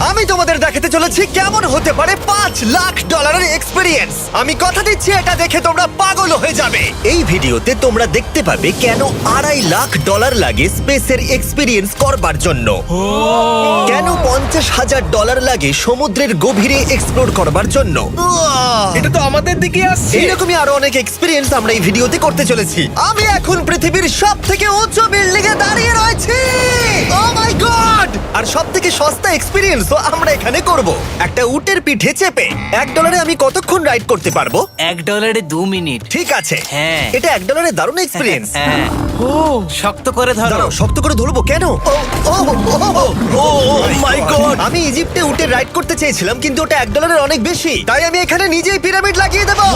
আমি তোমাদের দেখাতে চলেছি কেমন হতে পারে $5 লাখ এক্সপিরিয়েন্স। আমি কথা দিচ্ছি এটা দেখে তোমরা পাগল হয়ে যাবে। এই ভিডিওতে তোমরা দেখতে পাবে কেন $2.5 লাখ লাগে স্পেসের এক্সপিরিয়েন্স করবার জন্য, কেন $50,000 লাগে সমুদ্রের গভীরে এক্সপ্লোর করবার জন্য। এটা তো আমাদের দিকে আসছে। এইরকমই আরো অনেক এক্সপিরিয়েন্স আমরা এই ভিডিওতে করতে চলেছি। আমি এখন পৃথিবীর সব থেকে উঁচু বিল্ডিং এ দাঁড়িয়ে রয়েছি। ও মাই গড! আর সব থেকে সস্তা এক্সপিরিয়েন্স আমরা এখানে করব একটা উটের পিঠে চেপে। $1 আমি কতক্ষণ রাইড করতে পারবো? $1 2 মিনিট। ঠিক আছে, হ্যাঁ। এটা $1 দারুণ এক্সপিরিয়েন্স। হ্যাঁ। শক্ত করে ধরো। দাঁড়াও, শক্ত করে ধরবো কেন? মাই গড! আমি ইজিপ্টে উটে রাইড করতে চেয়েছিলাম, কিন্তু ওটা $1 অনেক বেশি, তাই আমি এখানে নিজেই পিরামিড লাগিয়ে দেবো।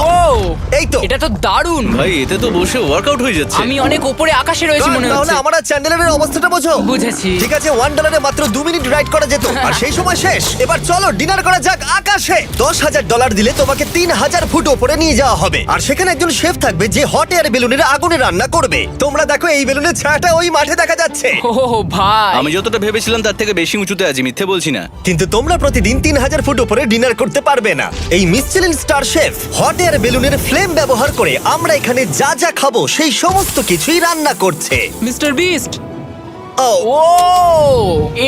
এই তো। এটা তো দারুণ। ভাই এতে তো বসে ওয়ার্কআউট হয়ে যাচ্ছে। আমি অনেক উপরে আকাশে রয়েছি মনে তাহলে হচ্ছে। আমার আর চ্যান্ডেলের অবস্থাটা বোঝো। বুঝেছি। ঠিক আছে, $1 মাত্র 2 মিনিট রাইড করা যেত, আর সেই সময় শেষ। এবার চলো ডিনার করা যাক আকাশে। $10,000 দিলে তোমাকে 3,000 ফুট উপরে নিয়ে যাওয়া হবে, আর সেখানে একজন শেফ থাকবে যে হট এয়ার বেলুনের আগুনে রান্না করবে। তোমরা দেখো এই বেলুনের ছায়াটা ওই মাঠে দেখা যাচ্ছে। ও ভাই, আমি যতটা ভেবেছিলাম তার থেকে বেশি উঁচুতে আছি, মিথ্যে বলছি না। কিন্তু তোমরা প্রতিদিন 3,000 ফুট উপরে ডিনার করতে পারবে না। এই Michelin star chef hot air বেলুনের ফ্লেম ব্যবহার করে আমরা এখানে যা যা খাবো সেই সমস্ত কিছুই রান্না করছে। Mister beast. ও ও,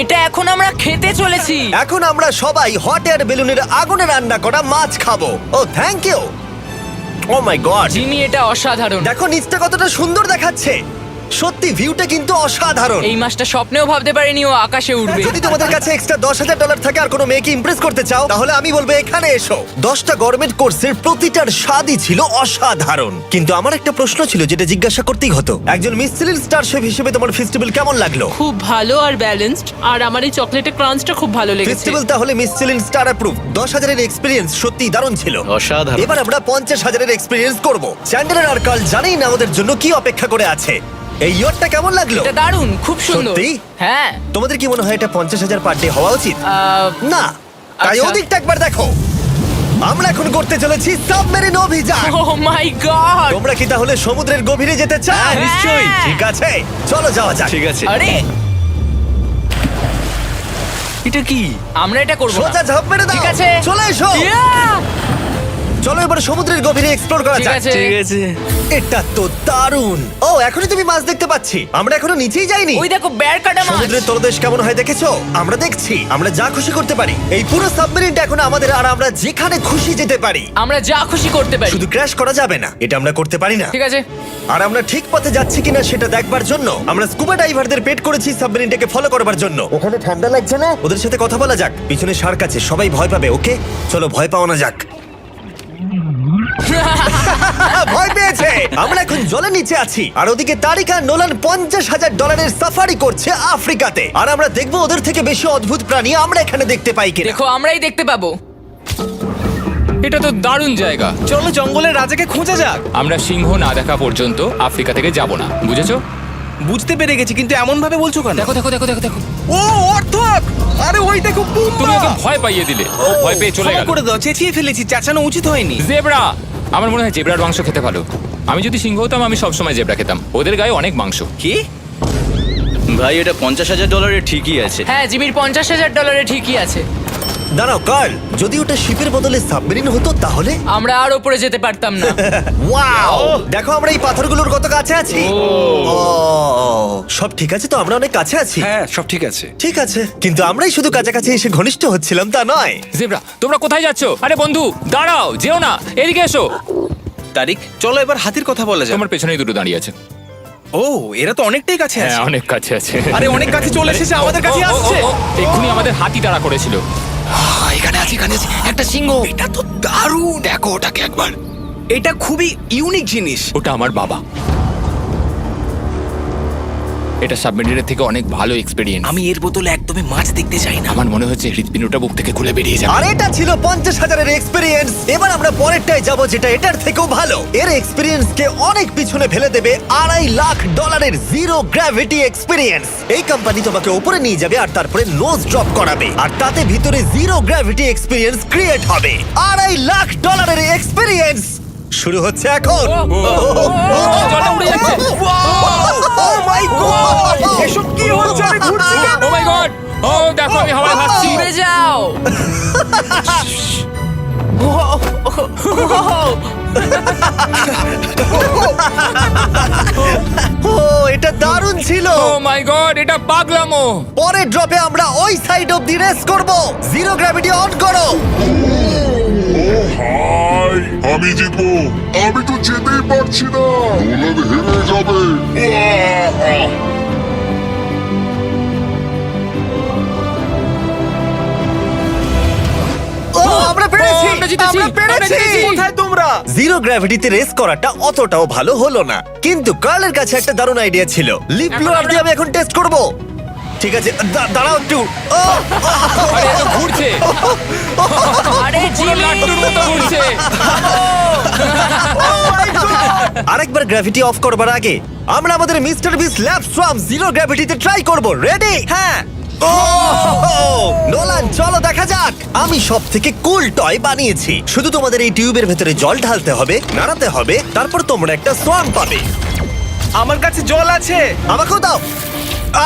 এটা এখন আমরা খেতে চলেছি। এখন আমরা সবাই হট এয়ার বেলুনের আগুনে রান্না করা মাছ খাবো। Oh thank you. Oh my God, Jimmy, এটা অসাধারণ। দেখো নিচটা কতটা সুন্দর দেখাচ্ছে। সত্যি ভিউটা কিন্তু অসাধারণ। এই মাসটা স্বপ্নেও ভাবতে পারিনি ও আকাশে উঠবে। যদি তোমাদের কাছে এক্সট্রা $10,000 থাকে আর কোনো মেয়েকে ইমপ্রেস করতে চাও, তাহলে আমি বলবো এখানে এসো। 10টা গভর্নমেন্ট কোর্সের প্রতিটার স্বাদই ছিল অসাধারণ। কিন্তু আমার একটা প্রশ্ন ছিল যেটা জিজ্ঞাসা করতেই হতো, একজন মিশেলিন স্টার শেফ হিসেবে তোমার ফেস্টিভ্যাল কেমন লাগলো? খুব ভালো আর ব্যালেন্সড, আর আমার এই চকলেটের ক্রাঞ্চটা খুব ভালো লেগেছে। ফেস্টিভ্যাল তাহলে মিশেলিন স্টার অ্যাপ্রুভ। 10,000 এক্সপিরিয়েন্স সত্যি দারুণ ছিল। অসাধারণ। এবার আমরা 50,000 এক্সপিরিয়েন্স করব। চ্যান্ডেলার আর কার্ল জানেই না আমাদের জন্য কি অপেক্ষা করে আছে। এই ইয়ারটা কেমন লাগলো? এটা দারুণ, খুব সুন্দর। সত্যি? হ্যাঁ। তোমাদের কি মনে হয় এটা 50,000 পার ডে হওয়া উচিত? না, তাই আচ্ছা। ওদিকটা একবার দেখো। আমরা এখন করতে চলেছি সাবমেরিন অভিযান। ও মাই গড। তোমরা কি তাহলে সমুদ্রের গভীরে যেতে চাও? হ্যাঁ, নিশ্চয়ই। ঠিক আছে, চলো যাওয়া যাক। ঠিক আছে। আরে, এটা কি? আমরা এটা করব না। সোজা ঝাঁপ মেরে দাও। ঠিক আছে। চলে এসো। Yeah! চলো এবার সমুদ্রের গভীরে এক্সপ্লোর করা ঠিক যাক। আছে। ঠিক আছে। এটা তো দারুণ। ও, এখনই তুমি মাছ দেখতে পাচ্ছি। আমরা এখনো নিচেই যাইনি। ওই দেখো, বের কাটা মাছ। সমুদ্রের তলদেশ কেমন হয় দেখেছো? আমরা দেখছি, আমরা যা খুশি করতে পারি। এই পুরো সাবমেরিনটা এখন আমাদের, আর আমরা যেখানে খুশি যেতে পারি। আমরা যা খুশি করতে পারি। শুধু ক্র্যাশ করা যাবে না, এটা আমরা করতে পারি না। ঠিক আছে। আর আমরা ঠিক পথে যাচ্ছি কিনা সেটা দেখবার জন্য আমরা স্কুবা ডাইভারদের পেড করেছি সাবমেরিনটাকে ফলো করবার জন্য। ওখানে ঠান্ডা লাগছে না? ওদের সাথে কথা বলা যাক। পিছনে শার্ক আছে, সবাই ভয় পাবে। ওকে চলো, ভয় পাও না যাক। ভয় পেয়েছে। আমরা এখন জলের নিচে আছি, আর ওদিকে তারিকা নোলান $50,000 সাফারি করছে আফ্রিকাতে। আর আমরা দেখবো ওদের থেকে বেশি অদ্ভুত প্রাণী আমরা এখানে দেখতে পাই কিনা। দেখো, আমরাই দেখতে পাবো। এটা তো দারুণ জায়গা। চলো জঙ্গলের রাজাকে খোঁজা যাক। আমরা সিংহ না দেখা পর্যন্ত আফ্রিকা থেকে যাব না, বুঝেছো? বুঝতে পেরে গেছি, কিন্তু এমন ভাবে বলছো কেন? দেখো দেখো দেখো দেখো দেখো, ও অর্থক! আরে ওই দেখো তুমি পুম্বা! ওকে ভয় পাইয়ে দিলে, ও ভয় পেয়ে চলে ক্ষমা গেল। করে দাও, চেঁচিয়ে ফেলেছি, চাচানো উচিত হয়নি। জেব্রা, আমার মনে হয় জেব্রার মাংস খেতে ভালো। আমি যদি সিংহ হতাম আমি সবসময় জেব্রা খেতাম, ওদের গায়ে অনেক মাংস। কি? ভাই এটা $50,000 ঠিকই আছে। হ্যাঁ, জিমির $50,000 ঠিকই আছে। দাঁড়াও কার্ল, যদি ওটা শিপের বদলে সাবমেরিন হতো তাহলে? আমরা আর উপরে যেতে পারতাম না। ওয়াও, দেখো আমরা এই পাথরগুলোর কত কাছে আছি। ও, সব ঠিক আছে তো? আমরা অনেক কাছে আছি। হ্যাঁ সব ঠিক আছে। ঠিক আছে, কিন্তু আমরাই শুধু কাছাকাছি এসে ঘনিষ্ঠ হচ্ছিলাম তা নয়। জেব্রা, তোমরা কোথায় যাচ্ছো? আরে বন্ধু দাঁড়াও, যেও না, এদিকে এসো। তারিক, চলো এবার হাতির কথা বলা যাক। তোমার পেছনেই দুটো দাঁড়িয়ে আছে। ও, এরা তো অনেকটাই কাছে আছে। হ্যাঁ, অনেক কাছে আছে। আরে অনেক কাছে চলে এসেছে, আমাদের কাছে ও, ও, ও, আসছে। ও, এক্ষুনি আমাদের হাতি তাড়া করেছিল। এখানে আছে, এখানে আছে একটা সিংহ। এটা তো দারুণ। দেখো ওটাকে একবার। এটা খুবই ইউনিক জিনিস। ওটা আমার বাবা। এটা সাবমেরিনের থেকে অনেক ভালো এক্সপেরিয়েন্স। আমি এর বোতলে একদমই মাছ দেখতে চাই না। আমার মনে হচ্ছে হৃৎপিণ্ডটা বুক থেকে খুলে বেরিয়ে যাবে। আর এটা ছিল 50,000 এক্সপিরিয়েন্স। এবার আমরা পরেরটায় যাব, যেটা এটার থেকেও ভালো। এর এক্সপিরিয়েন্স কে অনেক পিছনে ফেলে দেবে। $2.5 জিরো গ্র্যাভিটি এক্সপিরিয়েন্স। এই কোম্পানি তোমাকে উপরে নিয়ে যাবে আর তারপরে নোজ ড্রপ করাবে, আর তাতে ভিতরে জিরো গ্র্যাভিটি এক্সপিরিয়েন্স ক্রিয়েট হবে। $2.5 এক্সপিরিয়েন্স শুরু হচ্ছে এখন। জলটা উড়ে যাচ্ছে। ও মাই গড, এসব কি হচ্ছে? আমি ঘুরছি কেন? ও মাই গড, ও দেখো আমি হাওয়ায় ভাসছি। উড়ে যাও। ও এটা দারুণ ছিল। ও মাই গড, এটা পাগলামো। পরের ড্রপে আমরা ওই সাইড অফ দি রেস করব। জিরো গ্র্যাভিটি অন করো। হাই, আমি জিতবো। আমি তো যেতেই পারছি না, নোলান হেরে যাবে। আহ! ও আমরা পেরেছি, আমরা জিতেছি, আমরা পেরেছি। কোথায় তোমরা? জিরো গ্র্যাভিটিতে রেস করাটা অতটাও ভালো হলো না, কিন্তু কার্লের কাছে একটা দারুণ আইডিয়া ছিল। লিপ ব্লোয়ার দিয়ে আমি এখন টেস্ট করব। ঠিক আছে, দাঁড়াও একটু। ও, আরে এ তো ঘুরছে, আরে জিমি লাট্টুর মতো ঘুরছে। আরেকবার গ্র্যাভিটি অফ করবার আগে আমরা আমাদের মিস্টার বিস ল্যাব সোয়াম জিরো গ্র্যাভিটিতে ট্রাই করব। রেডি? হ্যাঁ। নোলান চলো দেখা যাক। আমি সব থেকে কুল টয় বানিয়েছি। শুধু তোমাদের এই টিউবের ভেতরে জল ঢালতে হবে, নাড়াতে হবে, তারপর তোমরা একটা সোয়াম পাবে। আমার কাছে জল আছে। আমাকেও দাও।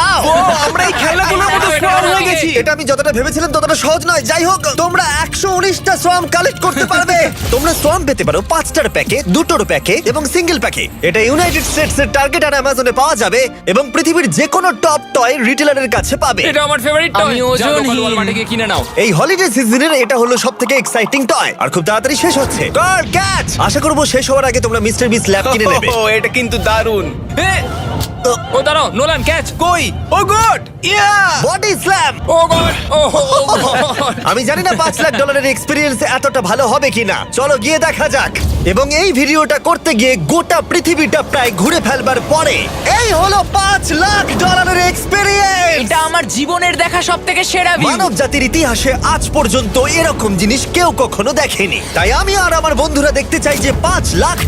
আও! আমরা এই খেলাগুলোর মতো স্ট্রং হয়ে গেছি। এটা আমি যতটা ভেবেছিলাম ততটা সহজ নয়। যাই হোক, তোমরা 119টা সোয়াম কালেক্ট করতে পারবে। তোমরা সোয়াম পেতে পারো 5টার প্যাকে, 2টোর প্যাকে এবং সিঙ্গেল প্যাকে। এটা ইউনাইটেড স্টেটস এর টার্গেট আর অ্যামাজনে পাওয়া যাবে এবং পৃথিবীর যে কোনো টপ টয় রিটেলারের কাছে পাবে। এটা আমার ফেভারিট টয়। আমি ওজনহীন। ওয়ালমার্টে গিয়ে কিনে নাও। এই হলিডে সিজনের এটা হলো সবথেকে এক্সাইটিং টয় আর খুব তাড়াতাড়ি শেষ হচ্ছে। কার ক্যাচ! আশা করব শেষ হওয়ার আগে তোমরা মিস্টার বিস ল্যাব কিনে নেবে। ও এটা কিন্তু দারুণ। ও দাঁড়াও, নোলান ক্যাচ। কই? Oh God! Yeah! Body slam! Oh God, oh God. আমি জানি না $5 লাখ এক্সপেরিয়েন্স এতটা ভালো হবে কিনা। চলো গিয়ে দেখা যাক। এবং এই ভিডিওটা করতে গিয়ে গোটা পৃথিবীটা প্রায় ঘুরে ফেলবার পরে এই হলো $5 লাখ এক্সপেরিয়েন্স। এটা আমার জীবনের দেখা সবথেকে সেরা ভিউ। মানব জাতির ইতিহাসে আজ পর্যন্ত এরকম জিনিস কেউ কখনো দেখেনি। তাই আমি আর আমার বন্ধুরা দেখতে চাই যে $5 লাখ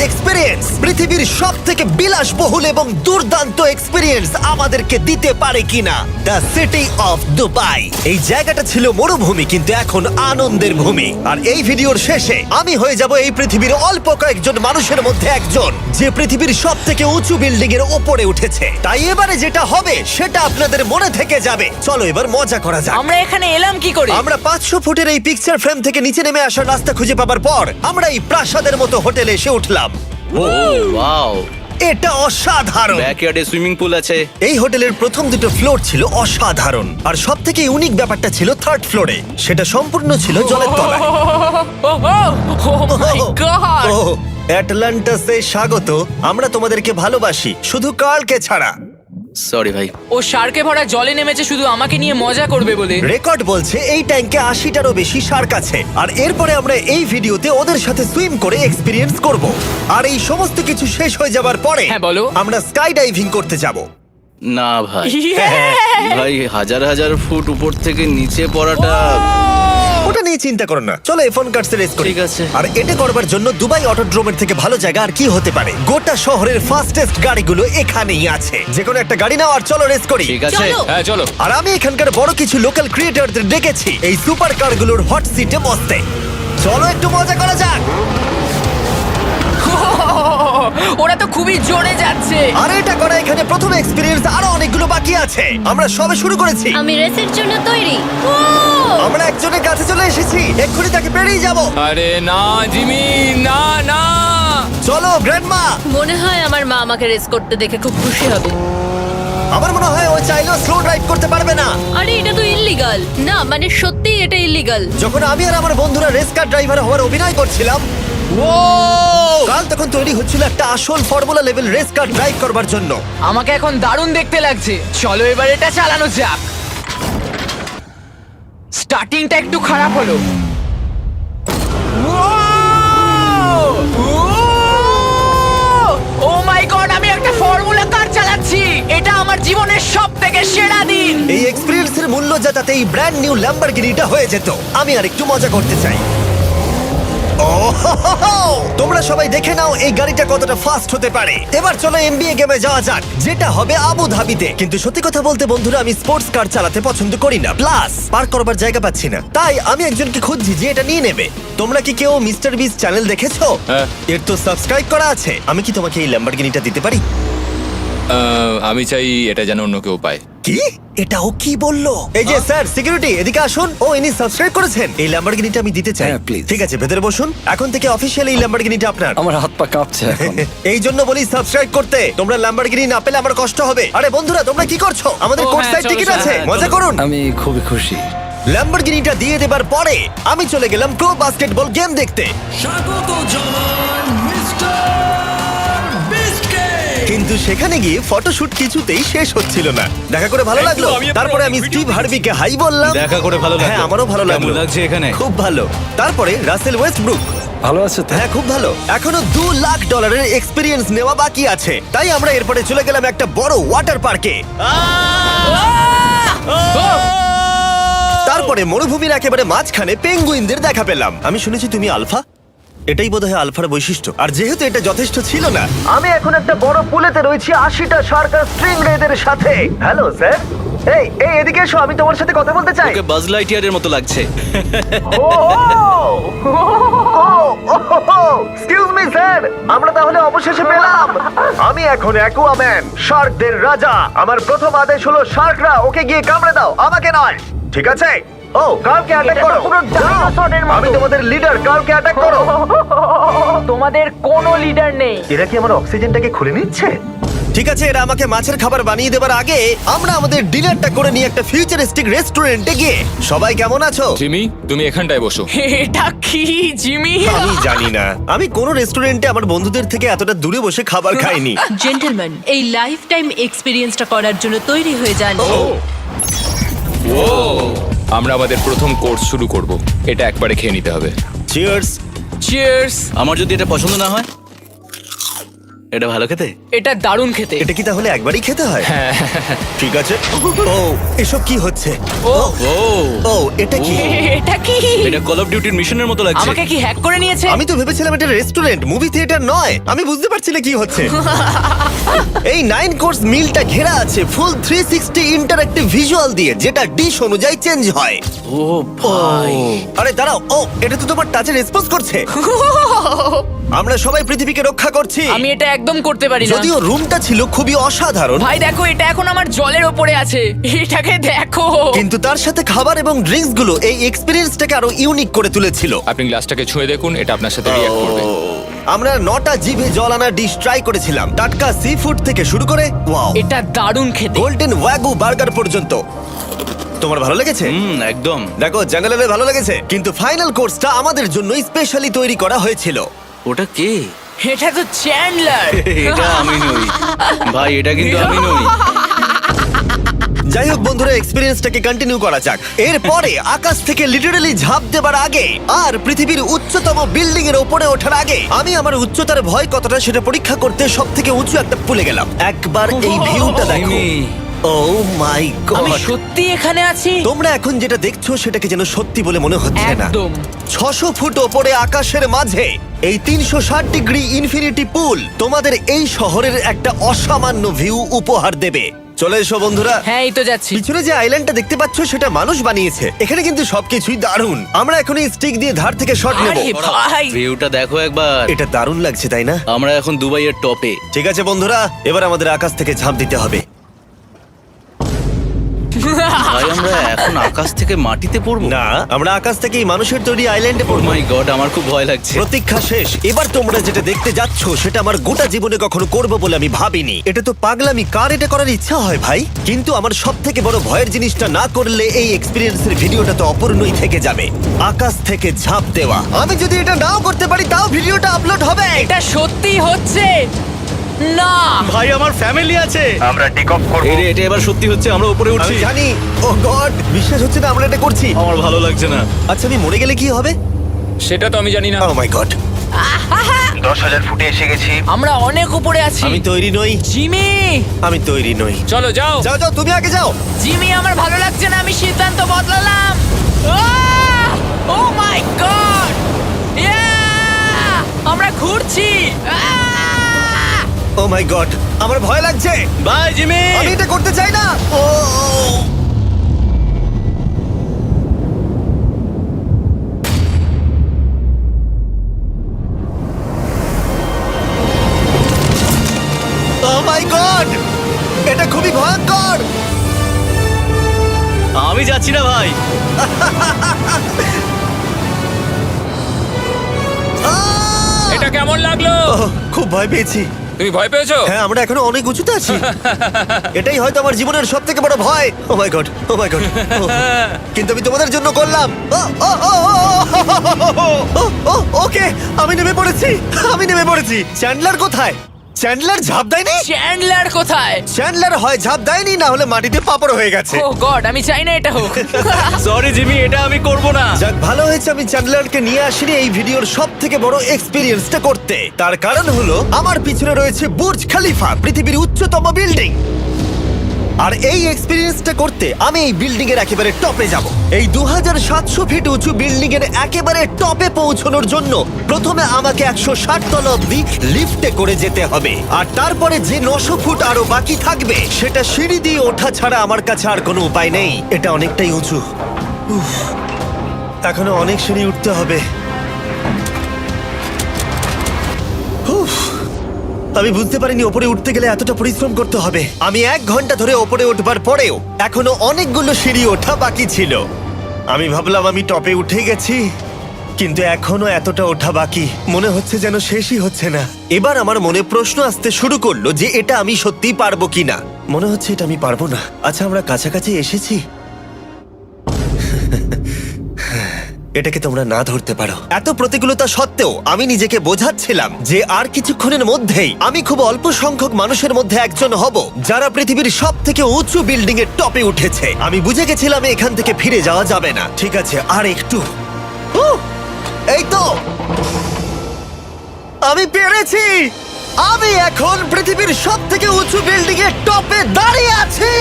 এক্সপেরিয়েন্স পৃথিবীর সব থেকে বিলাসবহুল এবং দুর্দান্ত এক্সপেরিয়েন্স আমাদেরকে দিতে পারে কিনা। The city of Dubai. এই জায়গাটা ছিল মরুভূমি, কিন্তু এখন আনন্দের ভূমি। আর এই ভিডিওর শেষে আমি হয়ে যাব এই পৃথিবীর অল্প কয়েকজন মানুষের মধ্যে একজন, যে পৃথিবীর সব থেকে উঁচু বিল্ডিং এর ওপরে উঠেছে। তাই এবারে যেটা হবে সেটা আপনাদের মনে থেকে যাবে। চলো এবার মজা করা যাক। আমরা এখানে এলাম কি করে? আমরা 500 ফুটের এই পিকচার ফ্রেম থেকে নিচে নেমে আসার রাস্তা খুঁজে পাবার পর আমরা এই প্রাসাদের মতো হোটেলে এসে উঠলাম। ও ওয়াও, এটা অসাধারণ। ব্যাকইয়ার্ডে সুইমিং পুল আছে। এই হোটেলের প্রথম দুটো ফ্লোর ছিল অসাধারণ, আর সব থেকে ইউনিক ব্যাপারটা ছিল থার্ড ফ্লোরে। সেটা সম্পূর্ণ ছিল জলের তলায়। ও মাই গড! ও অ্যাটলান্টাসে স্বাগত। আমরা তোমাদেরকে ভালোবাসি, শুধু কার্লকে ছাড়া। সরি ভাই। ও শার্কে ভরা জলে নেমেছে শুধু আমাকে নিয়ে মজা করবে বলে। রেকর্ড বলছে এই ট্যাঙ্কে 80টারও বেশি শার্ক আছে। আর এরপরে আমরা এই ভিডিওতে ওদের সাথে সুইম করে এক্সপেরিয়েন্স করব। আর এই সমস্ত কিছু শেষ হয়ে যাবার পরে হ্যাঁ, বলো। আমরা স্কাই ডাইভিং করতে যাব। না ভাই, হ্যাঁ, ভাই হাজার হাজার ফুট উপর থেকে নিচে পড়াটা। ওটা নিয়ে চিন্তা করো না, চলো F1 কার্সে রেস করি। ঠিক আছে। আর এটা করবার জন্য দুবাই অটোড্রোমের থেকে ভালো জায়গা আর কি হতে পারে। গোটা শহরের ফাস্টেস্ট গাড়িগুলো এখানেই আছে। যে কোনো একটা গাড়ি নাও আর চলো রেস করি। ঠিক আছে। হ্যাঁ চলো। আর আমি এখানকার বড় কিছু লোকাল ক্রিয়েটরদের ডেকেছি এই সুপার কারগুলোর হট সিটে বসতে। চলো একটু মজা করা যাক। ওরা তো খুবই জোরে যাচ্ছে। আর এটা করা এখানে প্রথম এক্সপেরিয়েন্স, আরো অনেকগুলো বাকি আছে। আমরা সবে শুরু করেছি। আমি রেসের জন্য তৈরি। আমরা একজনের কাছে চলে এসেছি, এক্ষুনি তাকে পেরিয়ে যাব। আরে না জিমি, না না। চলো গ্র্যান্ডমা। মনে হয় আমার মা আমাকে রেস করতে দেখে খুব খুশি হবে। আমার মনে হয় ও চাইলেও স্লো ড্রাইভ করতে পারবে না। আরে এটা তো ইল্লিগাল। না মানে সত্যিই এটা ইল্লিগাল। যখন আমি আর আমার বন্ধুরা রেস কার ড্রাইভার হওয়ার অভিনয় করছিলাম, কাল তখন তৈরি হচ্ছিল একটা আসল formula level race car drive করবার জন্য। আমাকে এখন দারুণ দেখতে লাগছে। চলো এবার এটা চালানো যাক। স্টার্টিংটা একটু খারাপ হলো। ও মাই গড, আমি একটা ফর্মুলা কার চালাচ্ছি। এটা আমার জীবনের সবথেকে সেরা দিন। এই এক্সপেরিয়েন্সের মূল্য যা, তাতে এই ব্র্যান্ড নিউ ল্যাম্বরগিনিটা হয়ে যেত। আমি আর একটু মজা করতে চাই। তোমরা সবাই দেখে নাও এই গাড়িটা কতটা ফাস্ট হতে পারে। এবার চলো NBA গেমে যাওয়া যাক, যেটা হবে আবু ধাবিতে। কিন্তু সত্যি কথা বলতে বন্ধুরা, আমি স্পোর্টস কার চালাতে পছন্দ করি না, প্লাস পার্ক করবার জায়গা পাচ্ছি না। তাই আমি একজনকে খুঁজছি যে এটা নিয়ে নেবে। তোমরা কি কেউ মিস্টার বিস চ্যানেল দেখেছো? হ্যাঁ। এর তো সাবস্ক্রাইব করা আছে। আমি কি তোমাকে এই ল্যাম্বরগিনিটা দিতে পারি? আমি চাই এটা যেন অন্য কেউ পায়। কি এটাও কি বললো? এই যে স্যার সিকিউরিটি এদিকে আসুন। ও ইনি সাবস্ক্রাইব করেছেন। এই ল্যাম্বরগিনিটা আমি দিতে চাই। হ্যাঁ, please. ঠিক আছে, ভেতরে বসুন। এখন থেকে অফিশিয়ালি এই ল্যাম্বরগিনিটা আপনার। আমার হাত পা কাঁপছে এখন। এই জন্য বলি সাবস্ক্রাইব করতে। তোমরা ল্যাম্বরগিনি না পেলে আমার কষ্ট হবে। আরে বন্ধুরা, তোমরা কি করছো? আমাদের ও, কোর্ট হ্যাঁ, সাইড চলো, টিকিট চলো, আছে, হ্যাঁ, মজা চলো। করুন। আমি খুবই খুশি। ল্যাম্বরগিনিটা দিয়ে দেবার পরে আমি চলে গেলাম প্রো বাস্কেটবল গেম দেখতে। কিন্তু সেখানে গিয়ে ফটোশুট কিছুতেই শেষ হচ্ছিল না। দেখা করে ভালো লাগলো। তারপরে আমি স্টিভ হার্ভিকে হাই বললাম। দেখা করে ভালো লাগলো। হ্যাঁ, আমারও ভালো লাগলো। কেমন লাগছে এখানে? খুব ভালো। তারপরে রাসেল ওয়েস্টব্রুক। ভালো আছে তো? হ্যাঁ, খুব ভালো। এখনো $2 লাখ এক্সপিরিয়েন্স নেওয়া বাকি আছে। তাই আমরা এরপরে চলে গেলাম একটা বড় ওয়াটার পার্কে। তারপরে মরুভূমির একেবারে মাঝখানে পেঙ্গুইনদের দেখা পেলাম। আমি শুনেছি তুমি আলফা। এটাই বোধহয় আলফার বৈশিষ্ট্য। আর যেহেতু এটা যথেষ্ট ছিল না, আমি এখন একটা বড় পুলেতে রয়েছি 80টা শার্ক আর স্ট্রিং রেদের সাথে। Hello sir. এই এই এদিকে এসো, আমি তোমার সাথে কথা বলতে চাই। ওকে বাজ লাইটিয়ারের মতো লাগছে। এক্সকিউজ মি স্যার, আমরা তাহলে অবশেষে পেলাম। আমি এখন অ্যাকুয়াম্যান, শার্কদের রাজা। আমার প্রথম আদেশ হলো শার্করা ওকে গিয়ে কামড়ে দাও, আমাকে নয়। ঠিক আছে? ও, কার্লকে অ্যাটাক করো। আমি তোমাদের লিডার, কার্লকে অ্যাটাক করো। তোমাদের কোনো লিডার নেই। এরা কি আমার অক্সিজেনটাকে খুলে নিচ্ছে? ঠিক আছে, এরা আমাকে মাছের খাবার বানিয়ে দেবার আগে আমরা আমাদের ডিনারটা করে নিয়ে একটা ফিউচারিস্টিক রেস্টুরেন্টে গিয়ে। সবাই কেমন আছো? জিমি, তুমি এখানটায় বসো। এটা কি জিমি? আমি জানি না, আমি কোন রেস্টুরেন্টে আমার বন্ধুদের থেকে এতটা দূরে বসে খাবার খাইনি। জেন্টলম্যান, এই লাইফ টাইম এক্সপিরিয়েন্সটা করার জন্য তৈরি হয়ে যান। আমরা আমাদের প্রথম কোর্স শুরু করব। এটা একবারে খেয়ে নিতে হবে। চিয়ার্স। চিয়ার্স। আমার যদি এটা পছন্দ না হয়? এটা ভালো খেতে? এটা দারুণ খেতে। এটা কি তাহলে একবারই খেতে হয়? ঠিক আছে। ও, এসব কি হচ্ছে? ও ও, এটা কি? এটা কি? এটা কল অফ ডিউটির মিশনের মতো লাগছে। আমাকে কি হ্যাক করে নিয়েছে? আমি তো ভেবেছিলাম এটা রেস্টুরেন্ট, মুভি থিয়েটার নয়। আমি বুঝতে পারছি না কি হচ্ছে। এই 9 কোর্স মিলটা ঘেরা আছে ফুল 360 ইন্টারঅ্যাক্টিভ ভিজুয়াল দিয়ে, যেটা ডিশ অনুযায়ী চেঞ্জ হয়। ও ভাই, আরে দাঁড়াও, ও এটা তো তোমার টাচে রেসপন্স করছে। আমরা সবাই পৃথিবীকে রক্ষা করছি। আমি এটা একদম করতে পারি না। যদিও রুমটা ছিল খুবই অসাধারণ, ভাই দেখো, এটা এখন আমার জলের ওপরে আছে। এটাকে দেখো। কিন্তু তার সাথে খাবার এবং ড্রিঙ্কস গুলো এই এক্সপেরিয়েন্সটাকে আরো ইউনিক করে তুলেছিল। আপনি গ্লাসটাকে ছুঁয়ে দেখুন, এটা আপনার সাথে রিঅ্যাক্ট করবে। আমরা 9টা জিভে জল আনা ডিশ ট্রাই করেছিলাম, টাটকা সি ফুড থেকে শুরু করে ওয়াও, এটা দারুণ খেতে। গোল্ডেন ওয়াগু বার্গার পর্যন্ত। তোমার ভালো লেগেছে? একদম। দেখো, জঙ্গলের ভালো লেগেছে, কিন্তু ফাইনাল কোর্সটা আমাদের জন্য স্পেশালি তৈরি করা হয়েছিল। ওটা কে? এটা তো চ্যান্ডলার। এটা আমি নই ভাই, এটা কিন্তু আমি নই। যাই হোক বন্ধুরা, এক্সপেরিয়েন্সটাকে কন্টিনিউ করা যাক। এরপরে আকাশ থেকে লিটারালি ঝাঁপ দেবার আগে আর পৃথিবীর উচ্চতম বিল্ডিং এর উপরে ওঠার আগে আমি আমার উচ্চতার ভয় কতটা সেটা পরীক্ষা করতে সব থেকে উঁচু একটা পুলে গেলাম। একবার এই ভিউটা দেখো। ও মাই আমি গড! সত্যি এখানে আছি। তোমরা এখন যেটা দেখছো সেটাকে যেন সত্যি বলে মনে হচ্ছে না। একদম। 600 ফুট ওপরে আকাশের মাঝে এই 360 ডিগ্রি ইনফিনিটি পুল তোমাদের এই শহরের একটা অসামান্য ভিউ উপহার দেবে। চলে এসো বন্ধুরা। হ্যাঁ, এই তো যাচ্ছি। পিছনে যে আইল্যান্ডটা দেখতে পাচ্ছ সেটা মানুষ বানিয়েছে। এখানে কিন্তু সবকিছুই দারুণ। আমরা এখন এই স্টিক দিয়ে ধার থেকে শট নেব। আরে ভাই, ভিউটা দেখো একবার। এটা দারুণ লাগছে, তাই না? আমরা এখন দুবাইয়ের টপে। ঠিক আছে বন্ধুরা, এবার আমাদের আকাশ থেকে ঝাঁপ দিতে হবে। ভাই, আমরা এখন আকাশ থেকে মাটিতে পড়বো? না, আমরা আকাশ থেকে এই মানুষের তৈরি আইল্যান্ডে ও পড়বো। মাই গড, আমার খুব ভয় লাগছে। প্রতীক্ষা শেষ। এবার তোমরা যেটা দেখতে যাচ্ছ সেটা আমার গোটা জীবনে কখনো করবো বলে আমি ভাবিনি। এটা তো পাগলামি, কার এটা করার ইচ্ছা হয় ভাই? কিন্তু আমার সব থেকে বড় ভয়ের জিনিসটা না করলে এই এক্সপিরিয়েন্সের ভিডিওটা তো অপূর্ণই থেকে যাবে। আকাশ থেকে ঝাঁপ দেওয়া। আমি যদি এটা নাও করতে পারি তাও ভিডিওটা আপলোড হবে। এটা সত্যি হচ্ছে না। ভাই, আমার ফ্যামিলি আছে। আমরা টেক অফ করব। এই রে, এটা এবার সত্যি হচ্ছে, আমরা উপরে আমি উঠছি। জানি। ও গড, বিশ্বাস হচ্ছে না আমরা এটা করছি। আমার ভালো লাগছে না। আচ্ছা, আমি মরে গেলে কি হবে? সেটা তো আমি জানি না। ও মাই গড, 10,000 ফুটে এসে গেছি। আমরা অনেক উপরে আছি। আমি তৈরি নই। জিমি, আমি তৈরি নই। চলো যাও। যাও যাও, তুমি আগে যাও। জিমি, আমার ভালো লাগছে না। আমি সিদ্ধান্ত বদলালাম। ও মাই গড, আমরা ঘুরছি। ও মাই গড, আমার ভয় লাগছে। Bye Jimmy. আমি এটা করতে চাই না। ও মাই গড, এটা খুবই ভয়ঙ্কর। পারছি না ভাই। এটা কেমন লাগলো? খুব ভয় পেয়েছি। তুমি ভয় পেয়েছো? হ্যাঁ, আমরা এখনো অনেক উঁচুতে আছি। এটাই হয়তো আমার জীবনের সব থেকে বড় ভয়। ও my god, O my god. কিন্তু আমি তোমাদের জন্য করলাম। ওকে, আমি নেমে পড়েছি, আমি নেমে পড়েছি। চ্যান্ডলার কোথায়? চ্যান্ডলার ঝাঁপ দেয়নি? চ্যান্ডলার কোথায়? চ্যান্ডলার হয় ঝাঁপ দেয়নি, না হলে মাটিতে পাপড় হয়ে গেছে। ও গড, আমি চাই না এটা হোক। সরি জিমি, এটা আমি করব না। যাক, ভালো হয়েছে আমি চ্যান্ডলারকে নিয়ে আসিনি এই ভিডিওর সব থেকে বড় এক্সপিরিয়েন্সটা করতে। তার কারণ হলো আমার পিছনে রয়েছে বুর্জ খলিফা, পৃথিবীর উচ্চতম বিল্ডিং। আর এই এক্সপিরিয়েন্সটা করতে আমি এই বিল্ডিং এর একেবারে টপে যাব। এই 2700 ফিট উঁচু বিল্ডিং এর একেবারে টপে পৌঁছানোর জন্য প্রথমে আমাকে 160 তলা অব্দি লিফটে করে যেতে হবে, আর তারপরে যে 900 ফুট আরো বাকি থাকবে সেটা সিঁড়ি দিয়ে ওঠা ছাড়া আমার কাছে আর কোনো উপায় নেই। এটা অনেকটাই উঁচু। উফ, এখনো অনেক সিঁড়ি উঠতে হবে। উফ, আমি বুঝতে পারিনি ওপরে উঠতে গেলে এতটা পরিশ্রম করতে হবে। আমি 1 ঘন্টা ধরে ওপরে উঠবার পরেও এখনো অনেকগুলো সিঁড়ি ওঠা বাকি ছিল। আমি ভাবলাম আমি টপে উঠে গেছি, কিন্তু এখনো এতটা ওঠা বাকি। মনে হচ্ছে যেন শেষই হচ্ছে না। এবার আমার মনে প্রশ্ন আসতে শুরু করলো যে এটা আমি সত্যিই পারবো কিনা। মনে হচ্ছে এটা আমি পারবো না। আচ্ছা, আমরা কাছাকাছি এসেছি। এটাকে তোমরা না ধরতে পারো। এত প্রতিকূলতা সত্ত্বেও আমি নিজেকে বোঝাচ্ছিলাম যে আর কিছুক্ষণের মধ্যেই আমি খুব অল্প সংখ্যক মানুষের মধ্যে একজন হব যারা পৃথিবীর সব থেকে উঁচু বিল্ডিং এর টপে উঠেছে। আমি বুঝে গেছিলাম এখান থেকে ফিরে যাওয়া যাবে না। ঠিক আছে, আর একটু। এই তো, আমি পেরেছি। আমি এখন পৃথিবীর সব থেকে উঁচু বিল্ডিং এর টপে দাঁড়িয়ে আছি।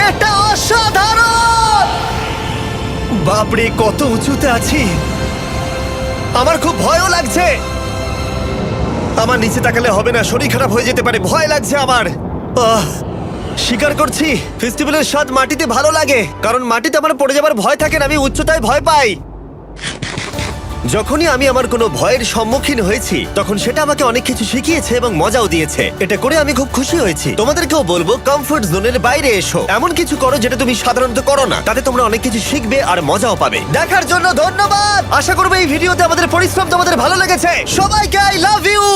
এটা অসাধারণ। বাপরে, কত উঁচুতে আছি! আমার খুব ভয়ও লাগছে। আমার নিচে তাকালে হবে না, শরীর খারাপ হয়ে যেতে পারে। ভয় লাগছে আমার। স্বীকার করছি, ফেস্টিভ্যালের স্বাদ মাটিতে ভালো লাগে, কারণ মাটিতে আমার পড়ে যাবার ভয় থাকে না। আমি উচ্চতায় ভয় পাই। যখনই আমি আমার কোনো ভয়ের সম্মুখীন হয়েছি তখন সেটা আমাকে অনেক কিছু শিখিয়েছে এবং মজাও দিয়েছে। এটা করে আমি খুব খুশি হয়েছি। তোমাদেরকেও বলবো, কমফোর্ট জোনের বাইরে এসো, এমন কিছু করো যেটা তুমি সাধারণত করো না। তাতে তোমরা অনেক কিছু শিখবে আর মজাও পাবে। দেখার জন্য ধন্যবাদ। আশা করবো এই ভিডিওতে আমাদের পরিশ্রম তোমাদের ভালো লেগেছে। সবাইকে আই লাভ ইউ।